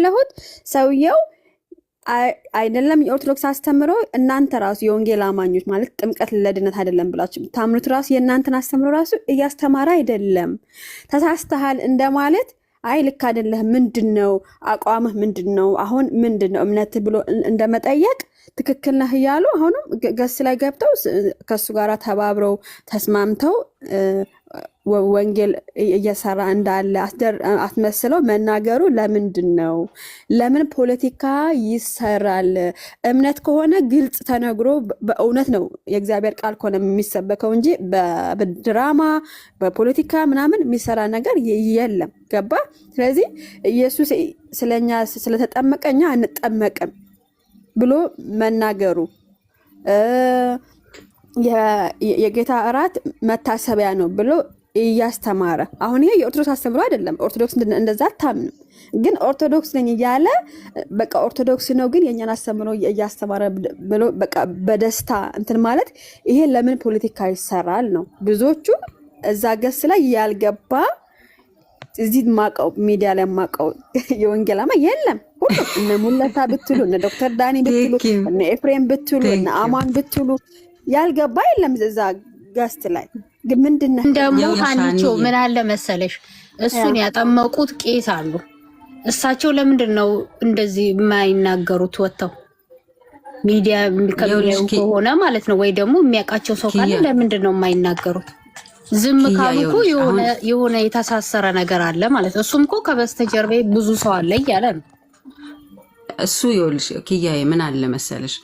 ለሁት ሰውየው አይደለም የኦርቶዶክስ አስተምሮ እናንተ ራሱ የወንጌል አማኞች ማለት ጥምቀት ለድነት አይደለም ብላችሁ ታምኑት ራሱ የእናንተን አስተምሮ ራሱ እያስተማረ አይደለም ተሳስተሃል እንደማለት አይ ልክ አይደለም ምንድነው አቋምህ ምንድነው አሁን ምንድነው እምነት ብሎ እንደመጠየቅ ትክክል ነህ ያሉ አሁንም ገስ ላይ ገብተው ከሱ ጋራ ተባብረው ተስማምተው ወንጌል እየሰራ እንዳለ አስመስለው መናገሩ ለምንድነው ለምን ፖለቲካ ይሰራል እምነት ከሆነ ግልጽ ተነግሮ በእውነት ነው የእግዚአብሔር ቃል ከሆነ የሚሰበከው እንጂ በድራማ በፖለቲካ ምናምን የሚሰራ ነገር የለም ገባ ስለዚህ ኢየሱስ ስለኛ ስለተጠመቀኛ አንጠመቅም ብሎ መናገሩ የጌታ እራት መታሰቢያ ነው ብሎ እያስተማረ አሁን ይሄ የኦርቶዶክስ አስተምሮ አይደለም ኦርቶዶክስ እንደዛ አታምንም ግን ኦርቶዶክስ ነኝ ያለ በቃ ኦርቶዶክስ ነው ግን የኛን አስተምሮ እያስተማረ ብሎ በቃ በደስታ እንትን ማለት ይሄ ለምን ፖለቲካ ይሰራል ነው ብዙዎቹ እዛ ገስ ላይ ያልገባ እዚህ ማቀው ሚዲያ ላይ ማቀው የወንጌላማ የለም ሁሉ እነ ሙለታ ብትሉ እነ ዶክተር ዳኒ ብትሉ እነ ኤፍሬም ብትሉ እነ አማን ብትሉ ያልገባ የለም እዛ ጋስት ላይ ግን ምንድነው እንደሞ ሃኒቾ ምን አለ መሰለሽ እሱን ያጠመቁት ቄስ አሉ እሳቸው ለምንድነው እንደዚህ የማይናገሩት ወጣው ሚዲያ የሚከብረው ሆነ ማለት ነው ወይ ደግሞ የሚያቃቸው ሰው ካለ ለምንድነው የማይናገሩት ዝም ካሉኩ የሆነ የተሳሰረ ነገር አለ ማለት ነው እሱም እኮ ከበስተጀርባ ብዙ ሰው አለ ይያለ ነው እሱ ይወልሽ ኪያዬ ምን አለ መሰለሽ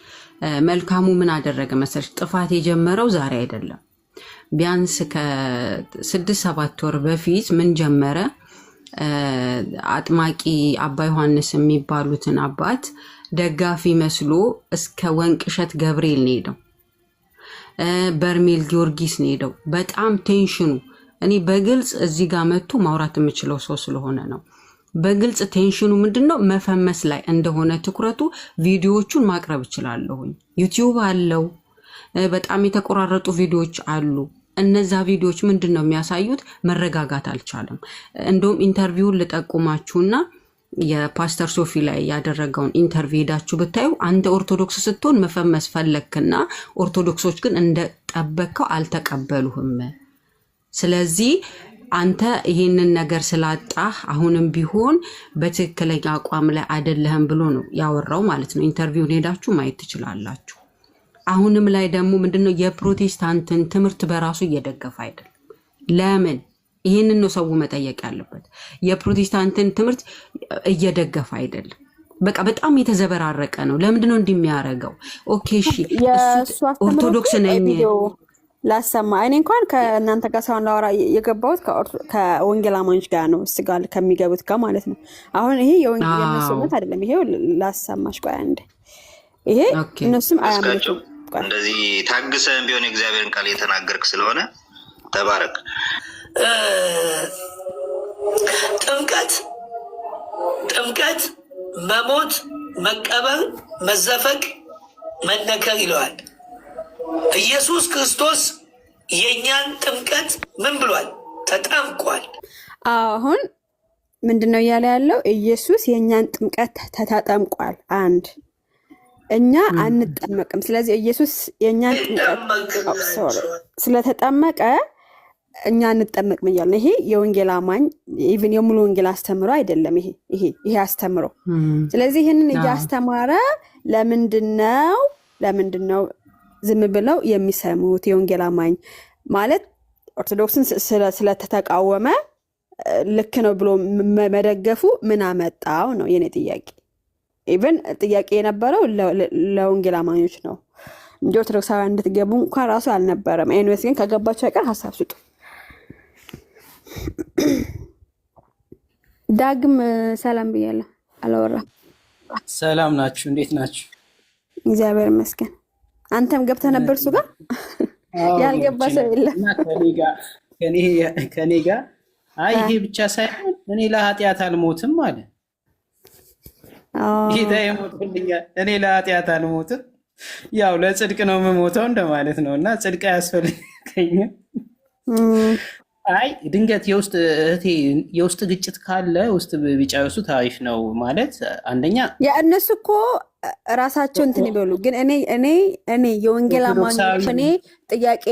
መልካሙ ምን አደረገ መሰለሽ ጥፋት የጀመረው ዛሬ አይደለም ቢያንስ ከ6-7 ወር በፊት ምን ጀመረ አጥማቂ አባ ዮሐንስ የሚባሉትን አባት ደጋፊ መስሎ እስከ ወንቅሸት ገብርኤል ነው በርሜል ጊዮርጊስ ነው በጣም ቴንሽኑ እኔ በግልጽ እዚህ ጋር መጥቶ ማውራት የምችለው ሰው ስለሆነ ነው በግልጽ ቴንሽኑ ምንድነው መፈመስ ላይ እንደሆነ ትኩረቱ ቪዲዮዎቹን ማቅረብ ይችላልው ዩቲዩብ አለው በጣም የተቆራረጡ ቪዲዮዎች አሉ እነዛ ቪዲዮዎች ምንድነው የሚያሳዩት መረጋጋት አልቻለም እንደውም ኢንተርቪውን ልጠቁማችሁና የፓስተር ሶፊ ላይ ያደረገውን ኢንተርቪው ሄዳችሁ ብታዩ አንተ ኦርቶዶክስ ስትሆን መፈመስ ፈለክና ኦርቶዶክሶች ግን እንደጠበቀው አልተቀበሉህም ስለዚህ አንተ ይሄንን ነገር ስላጣህ አሁንም ቢሆን በትክክለኛ አቋም ላይ አይደለህም ብሎ ነው ያወራው ማለት ነው ኢንተርቪውን ሄዳችሁ ማየት ትችላላችሁ አሁንም ላይ ደግሞ ምንድነው የፕሮቴስታንትን ትምህርት በራሱ እየደገፈ አይደለም ለምን ይሄንን ነው ሰው መጠየቅ ያለበት የፕሮቴስታንትን ትምህርት እየደገፈ አይደለም በቃ በጣም የተዘበራረቀ ነው ለምንድነው እንደሚያረጋው ኦኬ እሺ ኦርቶዶክስ ነኝ ላሰማ እኔ እንኳን ከእናንተ ጋር ሳይሆን ላወራ የገባሁት ከወንጌል አማኞች ጋር ነው ስጋል ከሚገቡት ጋር ማለት ነው አሁን ይሄ የወንጌል መስመት አይደለም ይሄ ላሰማሽ ቆይ አንዴ ይሄ እነሱም አያምኑም እንደዚህ ታግሰን ቢሆን እግዚአብሔርን ቃል የተናገርክ ስለሆነ ተባረክ ጥምቀት መሞት መቀበር መዘፈቅ መነከር ይለዋል ኢየሱስ ክርስቶስ የኛን ጥምቀት ምን ብሏል ተጠምቋል አሁን ምንድነው ያለው ኢየሱስ የኛን ጥምቀት ተጠምቋል አንድ እኛ አንጠመቅም ስለዚህ ኢየሱስ የኛን ጥምቀት ስለተጠመቀ እኛ አንጠመቅም ይላል ይሄ የወንጌል አማኝ ኢቭን የሙሉ ወንጌል አስተምሮ አይደለም ይሄ አስተምሮ ስለዚህ ይሄንን ያስተማረ ለምንድነው ዝም ብለው የሚሰሙት የወንጌል አማኝ ማለት ኦርቶዶክስን ስለተቃወመ ልክ ነው ብሎ መደገፉ ምን አመጣው ነው የኔ ጥያቄ ኢቭን ጥያቄ የነበረው ለወንጌል አማኞች ነው እንጂ ኦርቶዶክሳውያን እንድትገቡ እንኳን ራሱ አልነበረም ኤኒዌይስ ግን ከገባቸው አይቀር ሐሳብ ስጡ ዳግም ሰላም ብያለሁ አላወራ ሰላም ናችሁ እንዴት ናችሁ እግዚአብሔር ይመስገን አንተም ገብተህ ነበር እሱ ጋር ያልገባ ሰው የለም ከኔ ጋር አይ ይሄ ብቻ ሳይሆን እኔ ለኃጢአት አልሞትም ማለት ጌታ ይሞትልኛል እኔ ለኃጢአት አልሞትም ያው ለጽድቅ ነው የምሞተው እንደማለት ነውና ጽድቅ ያስፈልገኝ አይ ድንገት የውስጥ እህቴ የውስጥ ግጭት ካለ ውስጥ ቢጨርሱ ታሪፍ ነው ማለት አንደኛ እነሱ እኮ ራሳቸው እንትን ይበሉ። ግን እኔ የወንጌል አማኞች እኔ ጥያቄ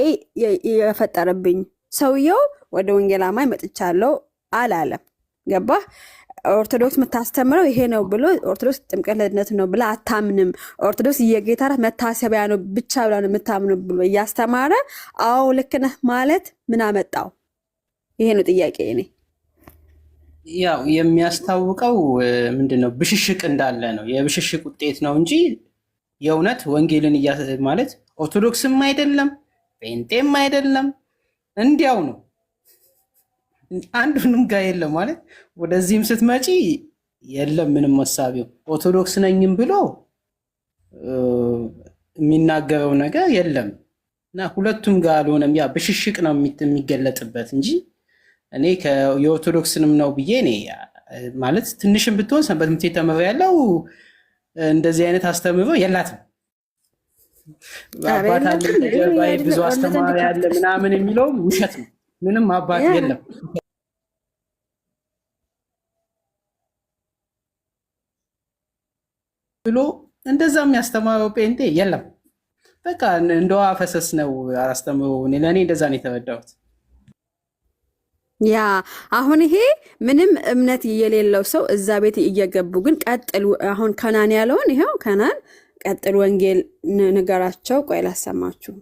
የፈጠረብኝ ሰውየው ወደ ወንጌል አማኝ መጥቻለሁ አላለም። ገባህ? ኦርቶዶክስ የምታስተምረው ይሄ ነው ብሎ ኦርቶዶክስ ጥምቀት ለድነት ነው ብላ አታምንም። ኦርቶዶክስ የጌታ እራት መታሰቢያ ነው ብቻ ብላ ነው የምታምኑ ብሎ እያስተማረ አዎ ልክ ነህ ማለት ምን አመጣው? ይሄ ነው ጥያቄ። እኔ ያው የሚያስታውቀው ምንድነው ብሽሽቅ እንዳለ ነው። የብሽሽቅ ውጤት ነው እንጂ የእውነት ወንጌልን ማለት ኦርቶዶክስም አይደለም ጴንጤም አይደለም፣ እንዲያው ነው። አንዱንም ጋር የለም ማለት ወደዚህም ስትመጪ የለም ምንም መሳቢው ኦርቶዶክስ ነኝም ብሎ የሚናገረው ነገር የለም። እና ሁለቱም ጋር አልሆነም። ያ ብሽሽቅ ነው የሚገለጥበት እንጂ እኔ የኦርቶዶክስንም ነው ብዬ እኔ ማለት ትንሽም ብትሆን ሰንበት ትምህርት ቤት ተምሬያለሁ እንደዚህ አይነት አስተምሮ የላትም። አባት አለ ጀርባዬ ብዙ አስተማሪ ያለ ምናምን የሚለው ውሸት ነው። ምንም አባት የለም ብሎ እንደዛ የሚያስተማረው ጴንጤ የለም። በቃ እንደዋ ፈሰስ ነው አስተምሮ። ለእኔ እንደዛ ነው የተረዳሁት። ያ አሁን ይሄ ምንም እምነት የሌለው ሰው እዛ ቤት እየገቡ ግን ቀጥል፣ አሁን ከናን ያለውን ይኸው ከናን ቀጥል፣ ወንጌል ንገራቸው። ቆይ ላሰማችሁ፣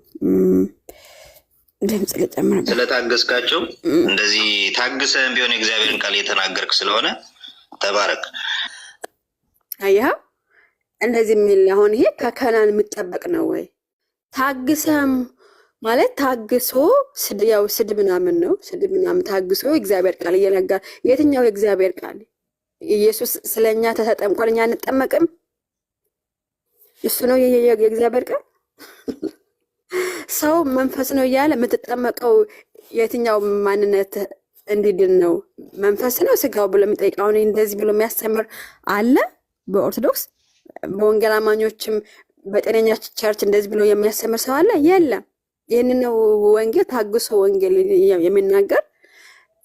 ድምፅ ልጨምር። ስለታገስካቸው እንደዚህ ታግሰህም ቢሆን የእግዚአብሔርን ቃል እየተናገርክ ስለሆነ ተባረክ። አየኸው እንደዚህ የሚል አሁን ይሄ ከከናን የሚጠበቅ ነው ወይ? ታግሰም ማለት ታግሶ ያው ስድብ ምናምን ነው። ስድብ ምናምን ታግሶ እግዚአብሔር ቃል እየነገር የትኛው የእግዚአብሔር ቃል? ኢየሱስ ስለኛ ተጠምቋል፣ እኛ አንጠመቅም? እሱ ነው የእግዚአብሔር ቃል? ሰው መንፈስ ነው እያለ የምትጠመቀው የትኛው ማንነት እንዲድን ነው? መንፈስ ነው ስጋው ብሎ የሚጠይቅ አሁን እንደዚህ ብሎ የሚያስተምር አለ በኦርቶዶክስ? በወንጌል አማኞችም በጤነኛ ቸርች እንደዚህ ብሎ የሚያስተምር ሰው አለ? የለም። ይህን ነው ወንጌል ታግሶ ወንጌል የሚናገር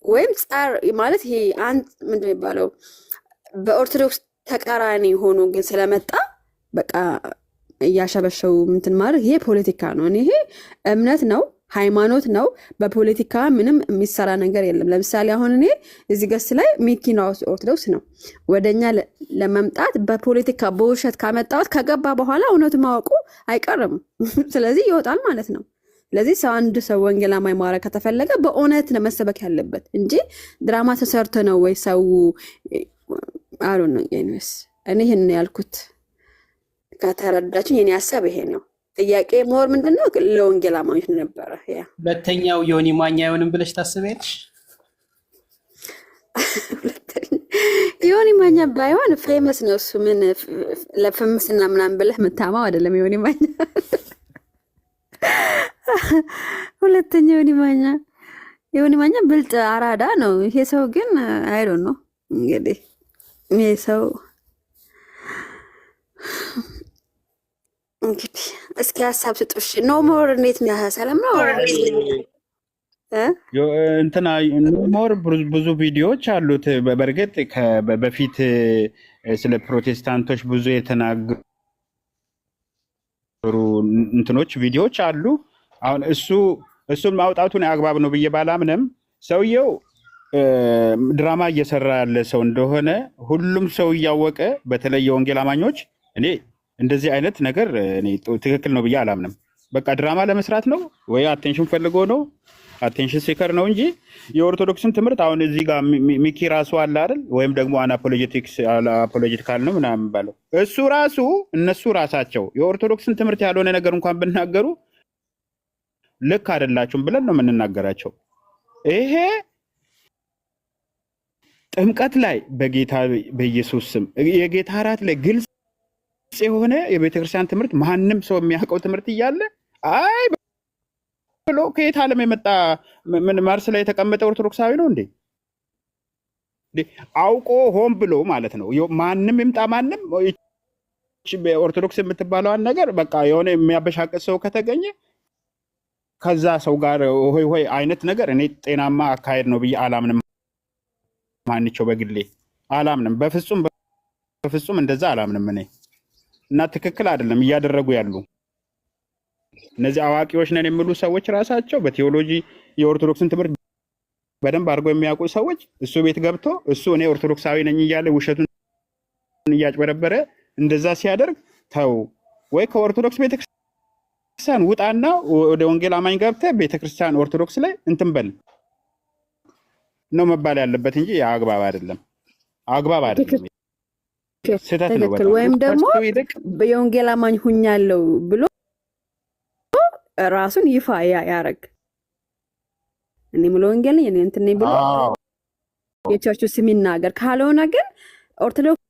ወይም ጻር ማለት ይሄ አንድ ምንድን የሚባለው በኦርቶዶክስ ተቃራኒ ሆኖ ግን ስለመጣ በቃ እያሸበሸው ምንትን ማለት ይሄ ፖለቲካ ነው። ይሄ እምነት ነው፣ ሃይማኖት ነው። በፖለቲካ ምንም የሚሰራ ነገር የለም። ለምሳሌ አሁን እኔ እዚህ ገስ ላይ ሚኪና ኦርቶዶክስ ነው ወደኛ ለመምጣት በፖለቲካ በውሸት ካመጣሁት ከገባ በኋላ እውነቱ ማወቁ አይቀርም። ስለዚህ ይወጣል ማለት ነው። ስለዚህ ሰው አንድ ሰው ወንጌል አማኝ ማድረግ ከተፈለገ በእውነት ነው መሰበክ ያለበት እንጂ ድራማ ተሰርቶ ነው ወይ ሰው አሉ ነው። እኔ ይህን ያልኩት ከተረዳችን የኔ ሀሳብ ይሄ ነው። ጥያቄ ሞር ምንድነው ለወንጌል አማኞች ነበረ። ያ ሁለተኛው ዮኒ ማኛ አይሆንም ብለሽ ታስቢያለሽ? ዮኒ ማኛ ባይሆን ፌመስ ነው እሱ። ምን ለፍምስና ምናምን ብለህ የምታማው አይደለም ዮኒ ማኛ። ሁለተኛው ዮኒ ማኛ ብልጥ አራዳ ነው። ይሄ ሰው ግን አይዶ ነው እንግዲህ ይሄ ሰው እንግዲህ እስኪ ሀሳብ ስጡሽ። ኖ ሞር እንዴት ነው? ሰላም ነው እንትና ኖ ሞር ብዙ ቪዲዮዎች አሉት። በእርግጥ በፊት ስለ ፕሮቴስታንቶች ብዙ የተናገሩ እንትኖች ቪዲዮዎች አሉ። አሁን እሱን ማውጣቱን አግባብ ነው ብዬ ባላምንም ሰውየው ድራማ እየሰራ ያለ ሰው እንደሆነ ሁሉም ሰው እያወቀ፣ በተለይ የወንጌል አማኞች እኔ እንደዚህ አይነት ነገር እኔ ትክክል ነው ብዬ አላምንም። በቃ ድራማ ለመስራት ነው ወይ አቴንሽን ፈልጎ ነው፣ አቴንሽን ሲከር ነው እንጂ የኦርቶዶክስን ትምህርት አሁን እዚህ ጋር ሚኪ ራሱ አለ አይደል? ወይም ደግሞ አፖሎጂቲካል ነው ምናምን ባለው እሱ ራሱ እነሱ ራሳቸው የኦርቶዶክስን ትምህርት ያልሆነ ነገር እንኳን ብናገሩ ልክ አይደላችሁም ብለን ነው የምንናገራቸው። ይሄ ጥምቀት ላይ በጌታ በኢየሱስ ስም የጌታ እራት ላይ ግልጽ የሆነ የቤተክርስቲያን ትምህርት ማንም ሰው የሚያውቀው ትምህርት እያለ አይ ብሎ ከየት ዓለም የመጣ ምን ማርስ ላይ የተቀመጠ ኦርቶዶክሳዊ ነው እንዴ? አውቆ ሆን ብሎ ማለት ነው። ማንም ይምጣ ማንም ኦርቶዶክስ የምትባለዋን ነገር በቃ የሆነ የሚያበሻቅጥ ሰው ከተገኘ ከዛ ሰው ጋር ሆይ ሆይ አይነት ነገር እኔ ጤናማ አካሄድ ነው ብዬ አላምንም። ማንቸው በግሌ አላምንም። በፍጹም እንደዛ አላምንም እኔ እና ትክክል አይደለም እያደረጉ ያሉ እነዚህ አዋቂዎች ነን የሚሉ ሰዎች ራሳቸው በቴዎሎጂ የኦርቶዶክስን ትምህርት በደንብ አድርገው የሚያውቁ ሰዎች እሱ ቤት ገብቶ እሱ እኔ ኦርቶዶክሳዊ ነኝ እያለ ውሸቱን እያጭበረበረ እንደዛ ሲያደርግ ተው፣ ወይ ከኦርቶዶክስ ቤተክርስቲያን ውጣና ወደ ወንጌል አማኝ ገብተህ ቤተክርስቲያን ኦርቶዶክስ ላይ እንትን በል ነው መባል ያለበት እንጂ አግባብ አይደለም። አግባብ አይደለም፣ ስህተት ነው በጣም። ወይም ደግሞ የወንጌል አማኝ ሁኛለሁ ብሎ ራሱን ይፋ ያረግ እኔ ሙሉ ወንጌል ነኝ እኔ እንትን ነኝ ብሎ የቸርቹ ስም ይናገር። ካልሆነ ግን ኦርቶዶክስ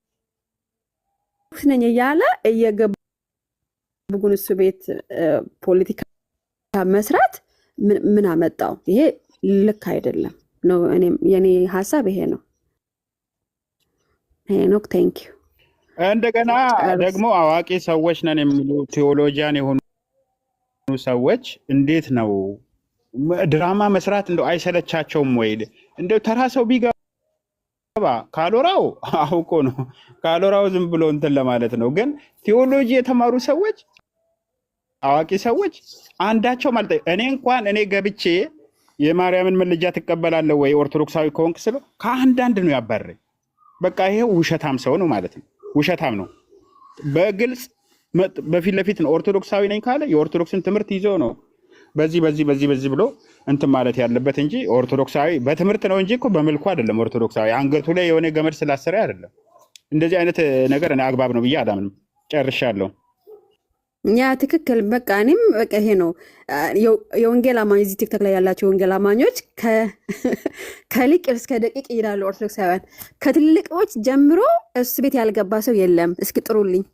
ነኝ እያለ እየገቡ እሱ ቤት ፖለቲካ መስራት ምን አመጣው? ይሄ ልክ አይደለም ነው። እኔም የኔ ሀሳብ ይሄ ነው። ሄኖክ ቴንክ ዩ። እንደገና ደግሞ አዋቂ ሰዎች ነን የሚሉ ቴዎሎጂያን የሆኑ ሰዎች እንዴት ነው ድራማ መስራት እንደው አይሰለቻቸውም ወይ? እንደው ተራ ሰው ቢገባ ካሎራው አውቆ ነው ካሎራው ዝም ብሎ እንትን ለማለት ነው። ግን ቴዎሎጂ የተማሩ ሰዎች አዋቂ ሰዎች አንዳቸው ማለት እኔ እንኳን እኔ ገብቼ የማርያምን ምልጃ ትቀበላለህ ወይ ኦርቶዶክሳዊ ከሆንክ ስለው ከአንዳንድ ነው ያባረኝ። በቃ ይሄ ውሸታም ሰው ነው ማለት ነው። ውሸታም ነው በግልጽ በፊት ለፊት ነው። ኦርቶዶክሳዊ ነኝ ካለ የኦርቶዶክስን ትምህርት ይዞ ነው በዚህ ብሎ እንትን ማለት ያለበት እንጂ ኦርቶዶክሳዊ በትምህርት ነው እንጂ እኮ በመልኩ አይደለም። ኦርቶዶክሳዊ አንገቱ ላይ የሆነ ገመድ ስላሰረ አይደለም። እንደዚህ አይነት ነገር እኔ አግባብ ነው ብዬ አላምንም። ጨርሻለሁ። ያ ትክክል። በቃ እኔም በቃ ይሄ ነው የወንጌል አማኝ እዚህ ቲክቶክ ላይ ያላቸው የወንጌል አማኞች ከሊቅ እስከ ደቂቅ ይላሉ። ኦርቶዶክሳውያን ከትልቆች ጀምሮ እሱ ቤት ያልገባ ሰው የለም። እስኪ ጥሩልኝ።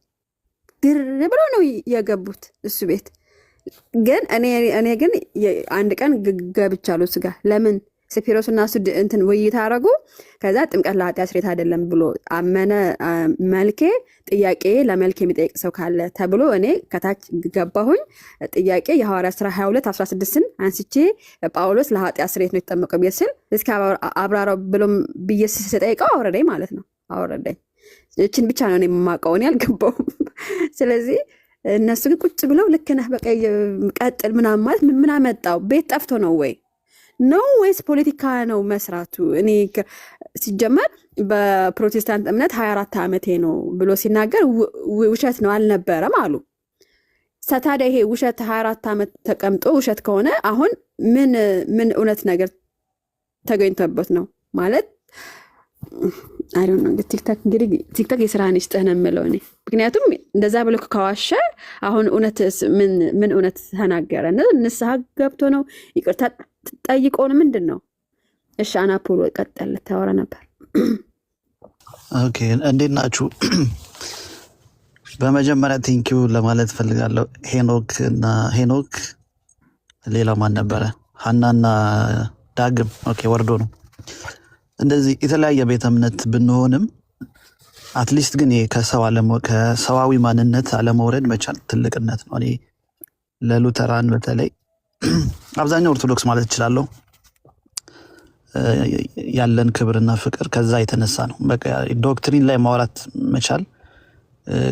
ግር ብሎ ነው የገቡት እሱ ቤት። ግን እኔ ግን አንድ ቀን ገብቻለሁ እሱ ጋር። ለምን ስፒሮስ እና እሱ እንትን ውይይት አደረጉ። ከዛ ጥምቀት ለኃጢአት ስርየት አይደለም ብሎ አመነ። መልኬ ጥያቄ ለመልኬ የሚጠይቅ ሰው ካለ ተብሎ እኔ ከታች ገባሁኝ። ጥያቄ የሐዋርያት ሥራ 22:16ን አንስቼ ጳውሎስ ለኃጢአት ስርየት ነው የተጠመቀው ብዬ ስል እስኪ አብራራው ብሎ ብዬ ስጠይቀው አወረደኝ ማለት ነው። አወረደኝ። እችን ብቻ ነው እኔ የማውቀው፣ እኔ አልገባውም። ስለዚህ እነሱ ግን ቁጭ ብለው ልክ ነህ በቃ ቀጥል ምናምን ማለት ምን አመጣው? ቤት ጠፍቶ ነው ወይ ነው ወይስ ፖለቲካ ነው መስራቱ? እኔ ሲጀመር በፕሮቴስታንት እምነት 24 ዓመቴ ነው ብሎ ሲናገር ውሸት ነው አልነበረም አሉ። ታዲያ ይሄ ውሸት 24 ዓመት ተቀምጦ ውሸት ከሆነ አሁን ምን እውነት ነገር ተገኝቶበት ነው ማለት? አይዶን ነው ቲክቶክ የስራህን ይስጥህ ነው የምለው እኔ። ምክንያቱም እንደዛ ብሎ ከዋሸ አሁን እውነት ምን እውነት ተናገረ? ንስሐ ገብቶ ነው ይቅርታ ጠይቆ ነው ምንድን ነው? እሺ አናፖሎ ቀጠል ታወራ ነበር። ኦኬ እንዴት ናችሁ? በመጀመሪያ ቴንኪዩ ለማለት ፈልጋለሁ። ሄኖክ ሌላ ማን ነበረ? ሀናና ዳግም ኦኬ ወርዶ ነው። እንደዚህ የተለያየ ቤተ እምነት ብንሆንም አትሊስት ግን ከሰዋዊ ማንነት አለመውረድ መቻል ትልቅነት ነው። እኔ ለሉተራን በተለይ አብዛኛው ኦርቶዶክስ ማለት እችላለሁ ያለን ክብርና ፍቅር ከዛ የተነሳ ነው። በቃ ዶክትሪን ላይ ማውራት መቻል።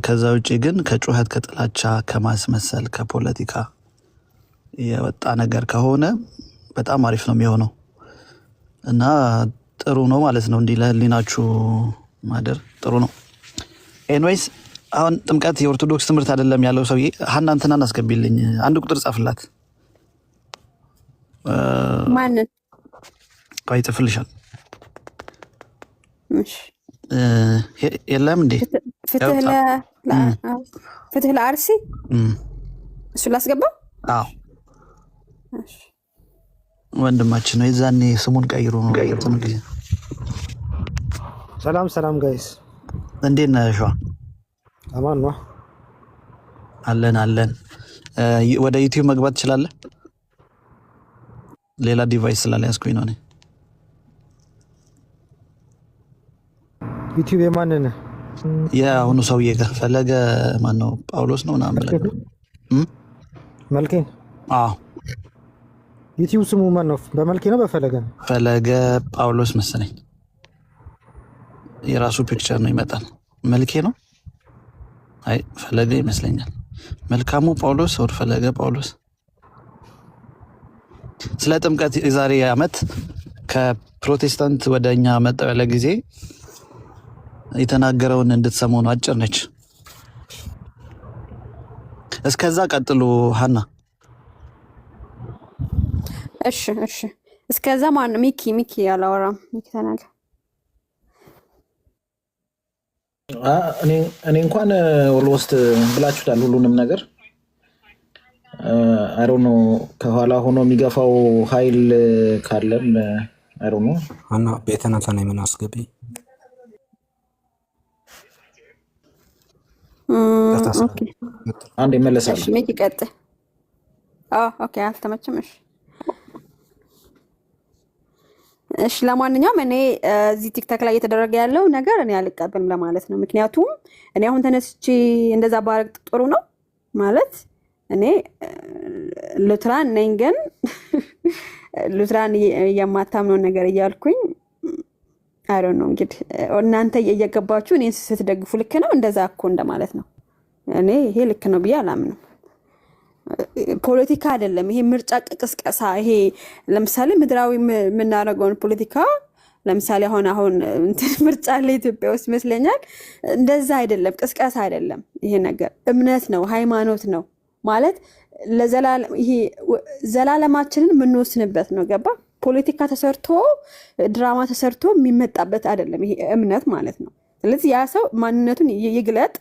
ከዛ ውጪ ግን ከጩኸት፣ ከጥላቻ፣ ከማስመሰል፣ ከፖለቲካ የወጣ ነገር ከሆነ በጣም አሪፍ ነው የሚሆነው እና ጥሩ ነው ማለት ነው። እንዲህ ለህሊናችሁ ማደር ጥሩ ነው። ኤንዌይስ አሁን ጥምቀት የኦርቶዶክስ ትምህርት አይደለም ያለው ሰውዬ ሀና እንትናን አስገቢልኝ፣ አንድ ቁጥር ጻፍላት። ማንን ቆይ ጽፍልሻል። የለም እንዴ ፍትህ ለአርሲ እሱ ላስገባው። አዎ ወንድማችን ነው። የዛኔ ስሙን ቀይሮ ነው ጊዜ። ሰላም ጋይስ እንዴት ነህ? ሸዋ አማን ነው አለን። ወደ ዩቲዩብ መግባት ትችላለህ? ሌላ ዲቫይስ ስላልያዝኩኝ ነው እኔ። ዩቲዩብ የማንን? የአሁኑ ሰውዬ ጋር ፈለገ ማን ነው? ጳውሎስ ነው ምናምን ብለህ መልኬን። አዎ ዩቲዩብ ስሙ ማን ነው? በመልኬ ነው በፈለገ ነው? ፈለገ ጳውሎስ መሰለኝ። የራሱ ፒክቸር ነው ይመጣል። መልኬ ነው? አይ ፈለገ ይመስለኛል። መልካሙ ጳውሎስ ወር ፈለገ ጳውሎስ። ስለ ጥምቀት የዛሬ ዓመት ከፕሮቴስታንት ወደ እኛ መጣው ያለ ጊዜ የተናገረውን እንድትሰሙ ነው። አጭር ነች። እስከዛ ቀጥሉ ሀና። እሺ እስከዛ ማን ነው? ሚኪ አላወራም። ሚኪ ተናገር። እኔ እንኳን ኦልሞስት ብላችሁታል ሁሉንም ነገር። አይ ዶንት ኖ ከኋላ ሆኖ የሚገፋው ኃይል ካለም አይ ዶንት ኖ። ሀና ቤተናታን ምን አስገቢ አንድ ይመለሳል። እሺ ሚኪ ቀጥል። ኦኬ አልተመቸም። እሺ ለማንኛውም እኔ እዚህ ቲክታክ ላይ እየተደረገ ያለው ነገር እኔ አልቀበልም ለማለት ነው። ምክንያቱም እኔ አሁን ተነስቼ እንደዛ ባረግ ጥሩ ነው ማለት እኔ ሉትራን ነኝ፣ ግን ሉትራን የማታምነው ነገር እያልኩኝ አይ ዶንት ኖ። እንግዲህ እናንተ እየገባችሁ እኔን ስትደግፉ ልክ ነው እንደዛ እኮ እንደማለት ነው። እኔ ይሄ ልክ ነው ብዬ አላምንም። ፖለቲካ አይደለም ይሄ ምርጫ ቅስቀሳ። ይሄ ለምሳሌ ምድራዊ የምናደርገውን ፖለቲካ ለምሳሌ አሁን ምርጫ ለኢትዮጵያ ውስጥ ይመስለኛል እንደዛ አይደለም፣ ቅስቀሳ አይደለም። ይሄ ነገር እምነት ነው፣ ሃይማኖት ነው ማለት ለዘላለም ይሄ ዘላለማችንን የምንወስንበት ነው። ገባ? ፖለቲካ ተሰርቶ ድራማ ተሰርቶ የሚመጣበት አይደለም ይሄ እምነት ማለት ነው። ስለዚህ ያ ሰው ማንነቱን ይግለጥ።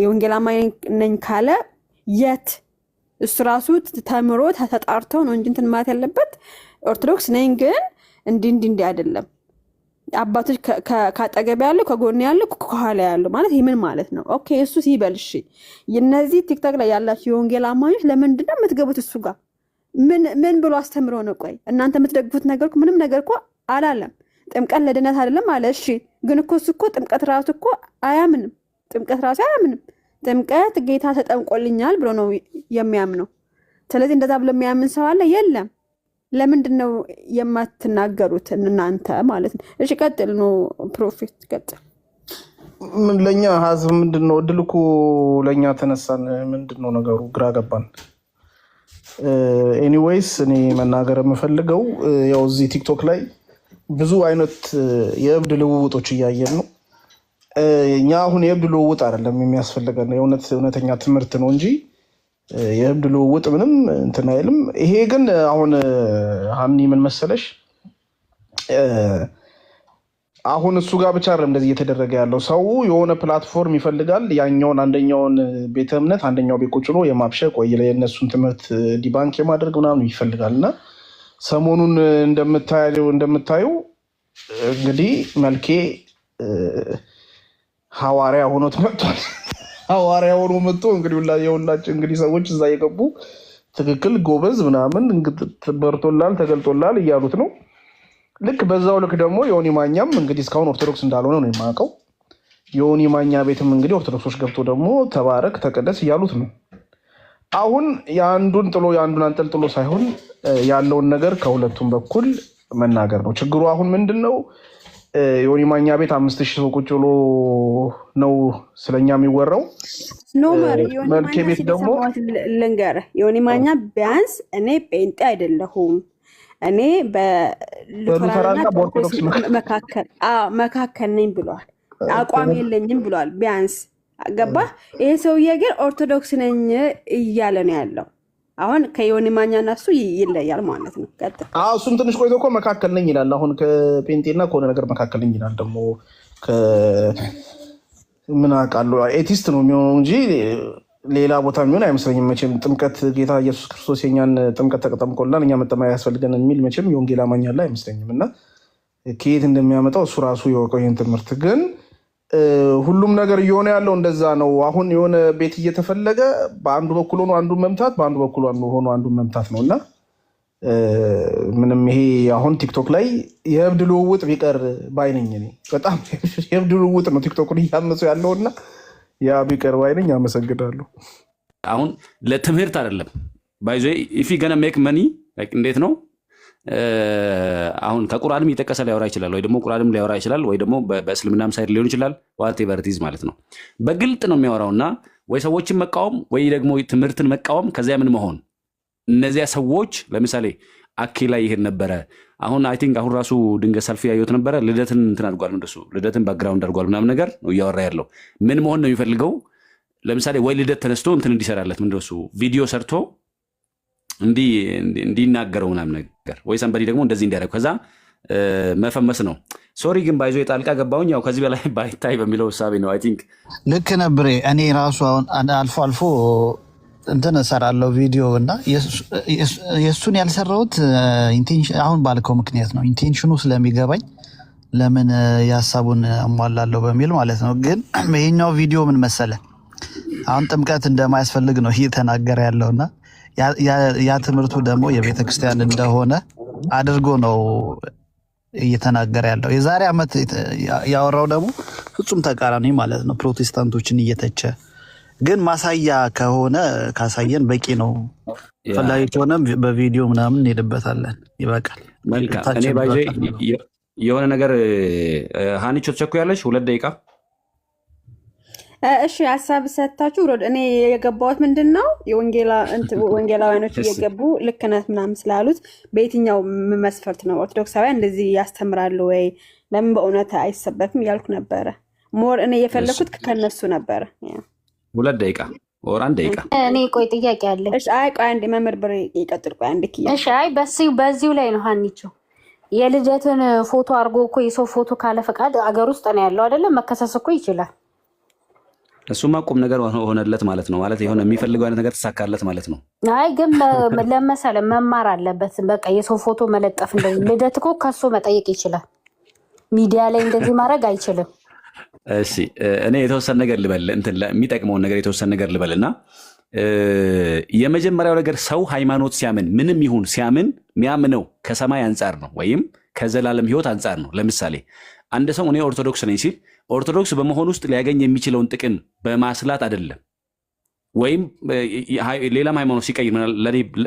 የወንጌል አማኝ ነኝ ካለ የት እሱ ራሱ ተምሮ ተጣርቶ ነው እንጂ እንትን ማለት ያለበት ኦርቶዶክስ ነኝ ግን እንዲህ አይደለም። አባቶች ካጠገብ ያለው ከጎን ያለው ከኋላ ያለው ማለት ይሄ ምን ማለት ነው? ኦኬ እሱ ሲበል እሺ። እነዚህ ቲክቶክ ላይ ያላችሁ የወንጌል አማኞች ለምንድን ነው የምትገቡት እሱ ጋር? ምን ብሎ አስተምሮ ነው? ቆይ እናንተ የምትደግፉት ነገር እኮ ምንም ነገር እኮ አላለም። ጥምቀት ለድነት አይደለም አለ። እሺ ግን እኮ እሱ እኮ ጥምቀት ራሱ እኮ አያምንም። ጥምቀት ራሱ አያምንም። ጥምቀት ጌታ ተጠምቆልኛል ብሎ ነው የሚያምነው። ስለዚህ እንደዛ ብሎ የሚያምን ሰው አለ? የለም። ለምንድን ነው የማትናገሩት እናንተ ማለት ነው? እሺ ቀጥል ነው ፕሮፌት ቀጥል። ለኛ ሀዝብ ምንድን ነው እድል እኮ ለኛ ተነሳን። ምንድን ነው ነገሩ? ግራ ገባን። ኤኒዌይስ እኔ መናገር የምፈልገው ያው እዚህ ቲክቶክ ላይ ብዙ አይነት የእብድ ልውውጦች እያየን ነው። እኛ አሁን የእብድ ልውውጥ አይደለም የሚያስፈልገን፣ እውነተኛ ትምህርት ነው እንጂ የእብድ ልውውጥ ምንም እንትን አይልም። ይሄ ግን አሁን ሀኒ ምን መሰለሽ፣ አሁን እሱ ጋር ብቻ አይደለም እንደዚህ እየተደረገ ያለው። ሰው የሆነ ፕላትፎርም ይፈልጋል። ያኛውን አንደኛውን ቤተ እምነት አንደኛው ቤት ቁጭ ብሎ የማብሸቅ ወይ የእነሱን ትምህርት ዲባንክ የማድረግ ምናምን ይፈልጋል። እና ሰሞኑን እንደምታዩ እንግዲህ መልኬ ሐዋርያ ሆኖ መጥቷል። ሐዋርያ ሆኖ መጥቶ እንግዲህ ሰዎች እዛ የገቡ ትክክል ጎበዝ ምናምን በርቶላል ተገልጦላል እያሉት ነው። ልክ በዛው ልክ ደግሞ ዮኒ ማኛም እንግዲህ እስካሁን ኦርቶዶክስ እንዳልሆነ ነው የማውቀው። ዮኒ ማኛ ቤትም እንግዲህ ኦርቶዶክሶች ገብቶ ደግሞ ተባረክ ተቀደስ እያሉት ነው። አሁን የአንዱን ጥሎ የአንዱን አንጠልጥሎ ሳይሆን ያለውን ነገር ከሁለቱም በኩል መናገር ነው። ችግሩ አሁን ምንድን ነው? ዮኒ ማኛ ቤት 5000 ሰው ቁጭ ብሎ ነው ስለኛ የሚወራው። መልኬ ቤት ደግሞ ልንገርህ፣ ዮኒ ማኛ ቢያንስ እኔ ጴንጤ አይደለሁም እኔ በሉተራንና በኦርቶዶክስ መካከል ነኝ ብሏል። አቋም የለኝም ብሏል። ቢያንስ ገባህ? ይሄ ሰውዬ ግን ኦርቶዶክስ ነኝ እያለ ነው ያለው። አሁን ከዮኒ ማኛ እና እሱ ይለያል ማለት ነው። ቀጥል። እሱም ትንሽ ቆይቶ እኮ መካከል ነኝ ይላል። አሁን ከጴንጤና ከሆነ ነገር መካከል ነኝ ይላል። ደግሞ ምን አውቃለሁ ኤቲስት ነው የሚሆነው እንጂ ሌላ ቦታ የሚሆን አይመስለኝም። መቼም ጥምቀት ጌታ ኢየሱስ ክርስቶስ የኛን ጥምቀት ተጠምቆላን እኛ መጠመቅ ያስፈልገን የሚል መቼም የወንጌል አማኝ ያለ አይመስለኝም። እና ከየት እንደሚያመጣው እሱ ራሱ የወቀው ይህን ትምህርት ግን ሁሉም ነገር እየሆነ ያለው እንደዛ ነው። አሁን የሆነ ቤት እየተፈለገ በአንዱ በኩል ሆኖ አንዱን መምታት፣ በአንዱ በኩል ሆኖ አንዱን መምታት ነው። እና ምንም ይሄ አሁን ቲክቶክ ላይ የእብድ ልውውጥ ቢቀር ባይነኝ። እኔ በጣም የእብድ ልውውጥ ነው ቲክቶክን እያመፁ ያለውና ያ ቢቀር ባይነኝ። አመሰግናለሁ። አሁን ለትምህርት አይደለም ባይዞ ኢፍ ገና ሜክ መኒ እንዴት ነው አሁን ከቁርአንም እየጠቀሰ ሊያወራ ይችላል፣ ወይ ደግሞ ቁርአንም ሊያወራ ይችላል፣ ወይ ደግሞ በእስልምናም ሳይድ ሊሆን ይችላል። ዋቴቨር ኢት ኢዝ ማለት ነው። በግልጥ ነው የሚያወራውና ወይ ሰዎችን መቃወም ወይ ደግሞ ትምህርትን መቃወም ከዚያ ምን መሆን እነዚያ ሰዎች ለምሳሌ አኪ ላይ ይሄድ ነበረ። አሁን አይ ቲንክ አሁን ራሱ ድንገት ሰልፍ ያየሁት ነበረ። ልደትን እንትን አድርጓል፣ እንደሱ ልደትን ባክግራውንድ አድርጓል ምናምን ነገር ነው እያወራ ያለው። ምን መሆን ነው የሚፈልገው? ለምሳሌ ወይ ልደት ተነስቶ እንትን እንዲሰራለት ምንድን ነው ቪዲዮ ሰርቶ እንዲናገረው ምናምን ነገር ወይ ሰንበዲ ደግሞ እንደዚህ እንዲያደርግ ከዛ መፈመስ ነው። ሶሪ ግን ባይዞ የጣልቃ ገባሁኝ። ያው ከዚህ በላይ ባይታይ በሚለው እሳቤ ነው። አይ ቲንክ ልክ ነብሬ። እኔ ራሱ አሁን አልፎ አልፎ እንትን እሰራለሁ ቪዲዮ እና የእሱን ያልሰራሁት አሁን ባልከው ምክንያት ነው። ኢንቴንሽኑ ስለሚገባኝ ለምን የሀሳቡን አሟላለሁ በሚል ማለት ነው። ግን ይሄኛው ቪዲዮ ምን መሰለ አሁን ጥምቀት እንደማያስፈልግ ነው እየተናገረ ያለውና ያ ትምህርቱ ደግሞ የቤተክርስቲያን እንደሆነ አድርጎ ነው እየተናገረ ያለው። የዛሬ ዓመት ያወራው ደግሞ ፍጹም ተቃራኒ ማለት ነው። ፕሮቴስታንቶችን እየተቸ ግን ማሳያ ከሆነ ካሳየን በቂ ነው። ፈላጊ ከሆነም በቪዲዮ ምናምን እንሄድበታለን። ይበቃል። መልካም። እኔ ባይዜ የሆነ ነገር ሀኒቾ ተቸኩ ያለሽ 2 ደቂቃ እሺ ሀሳብ ሰታችሁ ሮድ እኔ የገባሁት ምንድን ነው ወንጌላውያኖች እየገቡ ልክ ነህ ምናምን ስላሉት በየትኛው መስፈርት ነው ኦርቶዶክሳውያን እንደዚህ ያስተምራሉ ወይ ለምን በእውነት አይሰበክም እያልኩ ነበረ። ሞር እኔ የፈለኩት ከነሱ ነበረ። 2 ደቂቃ ወር 1 ደቂቃ። እኔ ቆይ ጥያቄ አለ። እሺ አይ ቆይ አንዴ መምህር ብሬ ይቀጥል። ቆይ አንዴ ኪያ እሺ አይ በዚሁ ላይ ነው ሀኒቾ የልደትን ፎቶ አድርጎ እኮ የሰው ፎቶ ካለ ፈቃድ አገር ውስጥ ነው ያለው አይደለም፣ መከሰስ እኮ ይችላል። እሱማ ቁም ነገር ሆነለት ማለት ነው። ማለት የሆነ የሚፈልገው አይነት ነገር ተሳካለት ማለት ነው። አይ ግን ለመሰለ መማር አለበት። በቃ የሰው ፎቶ መለጠፍ እንደዚህ ልደት እኮ ከሱ መጠየቅ ይችላል። ሚዲያ ላይ እንደዚህ ማድረግ አይችልም። እሺ እኔ የተወሰነ ነገር ልበል፣ እንትን የሚጠቅመውን ነገር የተወሰነ ነገር ልበልና የመጀመሪያው ነገር ሰው ሃይማኖት ሲያምን ምንም ይሁን ሲያምን የሚያምነው ከሰማይ አንጻር ነው ወይም ከዘላለም ሕይወት አንጻር ነው። ለምሳሌ አንድ ሰው እኔ ኦርቶዶክስ ነኝ ሲል ኦርቶዶክስ በመሆን ውስጥ ሊያገኝ የሚችለውን ጥቅም በማስላት አይደለም። ወይም ሌላም ሃይማኖት ሲቀይር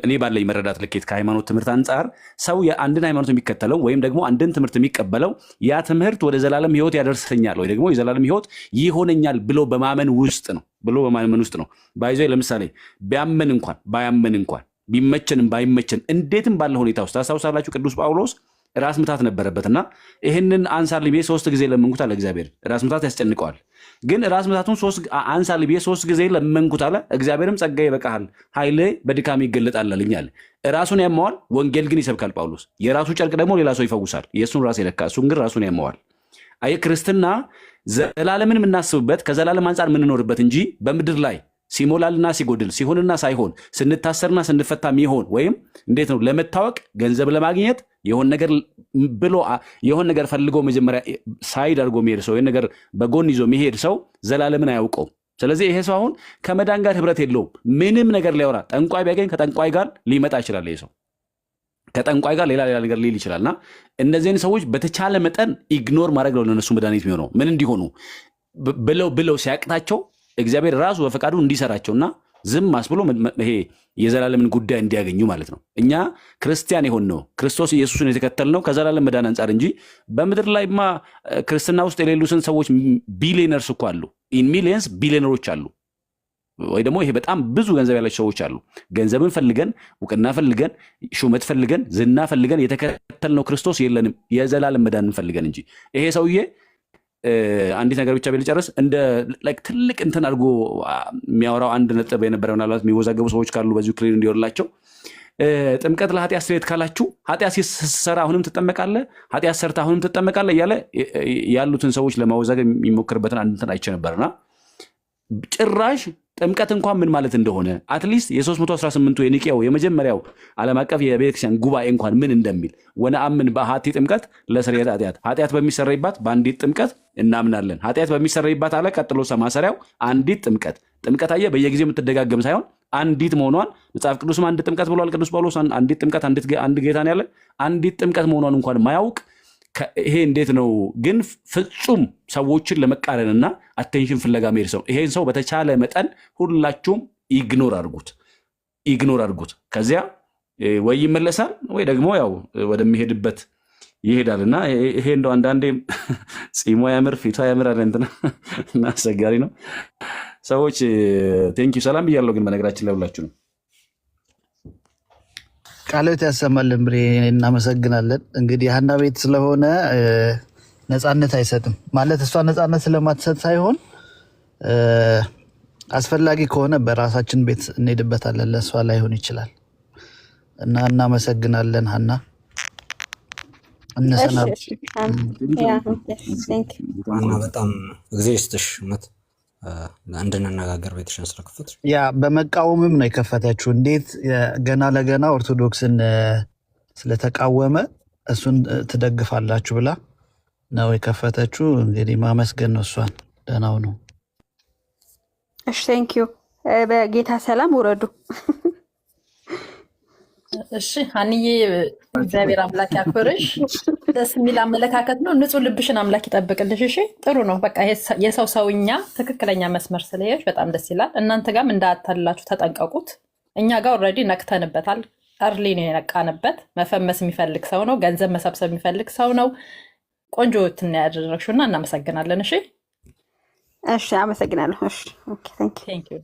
እኔ ባለኝ መረዳት ልኬት ከሃይማኖት ትምህርት አንጻር ሰው የአንድን ሃይማኖት የሚከተለው ወይም ደግሞ አንድን ትምህርት የሚቀበለው ያ ትምህርት ወደ ዘላለም ሕይወት ያደርሰኛል ወይ ደግሞ የዘላለም ሕይወት ይሆነኛል ብሎ በማመን ውስጥ ነው። ባይዞ ለምሳሌ ቢያመን እንኳን ባያመን እንኳን ቢመቸንም ባይመቸን እንዴትም ባለ ሁኔታ ውስጥ ታስታውሳላችሁ ቅዱስ ጳውሎስ ራስ ምታት ነበረበትና ይህንን አንሳልኝ ብዬ 3 ጊዜ ለመንኩት አለ እግዚአብሔር። ራስ ምታት ያስጨንቀዋል። ግን ራስ ምታቱን አንሳልኝ ብዬ 3 ጊዜ ለመንኩት አለ እግዚአብሔርም ጸጋዬ ይበቃሃል ኃይሌ በድካም ይገለጣል አለኝ። ራሱን ያመዋል፣ ወንጌል ግን ይሰብካል ጳውሎስ። የራሱ ጨርቅ ደግሞ ሌላ ሰው ይፈውሳል። የእሱን ራስ የለካ እሱን ግን ራሱን ያመዋል። አይ ክርስትና ዘላለምን የምናስብበት ከዘላለም አንጻር የምንኖርበት እንጂ በምድር ላይ ሲሞላልና ሲጎድል ሲሆንና ሳይሆን ስንታሰርና ስንፈታ የሚሆን ወይም እንዴት ነው ለመታወቅ ገንዘብ ለማግኘት የሆን ነገር ብሎ የሆን ነገር ፈልጎ መጀመሪያ ሳይድ አድርጎ የሚሄድ ሰው ይሄን ነገር በጎን ይዞ የሚሄድ ሰው ዘላለምን አያውቀውም። ስለዚህ ይሄ ሰው አሁን ከመዳን ጋር ህብረት የለውም። ምንም ነገር ሊያወራ ጠንቋይ ቢያገኝ ከጠንቋይ ጋር ሊመጣ ይችላል። ይሄ ሰው ከጠንቋይ ጋር ሌላ ነገር ሊል ይችላልና እነዚህን ሰዎች በተቻለ መጠን ኢግኖር ማድረግ ነው ለነሱ መድኃኒት የሚሆነው። ምን እንዲሆኑ ብለው ሲያቅታቸው እግዚአብሔር ራሱ በፈቃዱ እንዲሰራቸውና ዝም አስብሎ ይሄ የዘላለምን ጉዳይ እንዲያገኙ ማለት ነው። እኛ ክርስቲያን የሆንነው ክርስቶስ ኢየሱስን የተከተልነው ከዘላለም መዳን አንጻር እንጂ በምድር ላይማ ክርስትና ውስጥ የሌሉትን ሰዎች ቢሊየነርስ እኮ አሉ። ኢን ሚሊየንስ ቢሊየነሮች አሉ። ወይ ደግሞ ይሄ በጣም ብዙ ገንዘብ ያላቸው ሰዎች አሉ። ገንዘብን ፈልገን እውቅና ፈልገን ሹመት ፈልገን ዝና ፈልገን የተከተልነው ክርስቶስ የለንም፣ የዘላለም መዳንን ፈልገን እንጂ። ይሄ ሰውዬ አንዲት ነገር ብቻ ቢልጨርስ እንደ ትልቅ እንትን አድርጎ የሚያወራው አንድ ነጥብ የነበረ ምናልባት የሚወዛገቡ ሰዎች ካሉ በዚሁ ክሊር እንዲሆንላቸው ጥምቀት ለኃጢአት ስርየት ካላችሁ ኃጢአት ስትሰራ አሁንም ትጠመቃለህ፣ ኃጢአት ሰርታ አሁንም ትጠመቃለህ እያለ ያሉትን ሰዎች ለማወዛገብ የሚሞክርበትን አንድ እንትን አይቼ ነበርና ጭራሽ ጥምቀት እንኳን ምን ማለት እንደሆነ አትሊስት የ318ቱ የኒቄው የመጀመሪያው ዓለም አቀፍ የቤተክርስቲያን ጉባኤ እንኳን ምን እንደሚል ወነአምን በአሐቲ ጥምቀት ለስርየተ ኃጢአት በሚሰረይባት በአንዲት ጥምቀት እናምናለን። ኃጢአት በሚሰረይባት አለ። ቀጥሎ ማሰሪያው አንዲት ጥምቀት አየህ፣ በየጊዜው የምትደጋገም ሳይሆን አንዲት መሆኗን መጽሐፍ ቅዱስም አንድ ጥምቀት ብሏል ቅዱስ ጳውሎስ። አንዲት ጥምቀት አንድ ጌታ ነው ያለ። አንዲት ጥምቀት መሆኗን እንኳን ማያውቅ ይሄ እንዴት ነው ግን ፍጹም ሰዎችን ለመቃረንና አቴንሽን ፍለጋ መሄድ ሰው ይሄን ሰው በተቻለ መጠን ሁላችሁም ኢግኖር አድርጉት። ከዚያ ወይ ይመለሳል ወይ ደግሞ ያው ወደሚሄድበት ይሄዳል። እና ይሄ እንደው አንዳንዴ ጺሞ ያምር ፊቷ ያምር አለ እንትና እና አስቸጋሪ ነው። ሰዎች ቴንኪው ሰላም ብያለሁ። ግን በነገራችን ላይ ሁላችሁ ነው ቃሎት ያሰማልን ብሬ እናመሰግናለን። እንግዲህ ሀና ቤት ስለሆነ ነፃነት አይሰጥም ማለት እሷ ነፃነት ስለማትሰጥ ሳይሆን አስፈላጊ ከሆነ በራሳችን ቤት እንሄድበታለን። ለእሷ ላይሆን ይችላል እና እናመሰግናለን ሀና። እነሰናበት በጣም ጊዜ ይስጥሽ እንድንነጋገር ቤትሽን ስለከፈት ያ በመቃወምም ነው የከፈተችው። እንዴት ገና ለገና ኦርቶዶክስን ስለተቃወመ እሱን ትደግፋላችሁ ብላ ነው የከፈተችው። እንግዲህ ማመስገን ነው እሷን። ደህናው ነው። እሺ ቴንኪዩ። በጌታ ሰላም ውረዱ። እሺ ሀንዬ እግዚአብሔር አምላክ ያክብርሽ። ደስ የሚል አመለካከት ነው። ንጹህ ልብሽን አምላክ ይጠብቅልሽ። እሺ ጥሩ ነው። በቃ የሰው ሰውኛ ትክክለኛ መስመር ስለሄድሽ በጣም ደስ ይላል። እናንተ ጋርም እንዳታላችሁ ተጠንቀቁት። እኛ ጋር ኦልሬዲ ነቅተንበታል። እርሊ ነው የነቃንበት። መፈመስ የሚፈልግ ሰው ነው። ገንዘብ መሰብሰብ የሚፈልግ ሰው ነው። ቆንጆ ትና ያደረግሽውና እናመሰግናለን። እሺ እሺ አመሰግናለሁ። እሺ ኦኬ ቴንክ ዩ።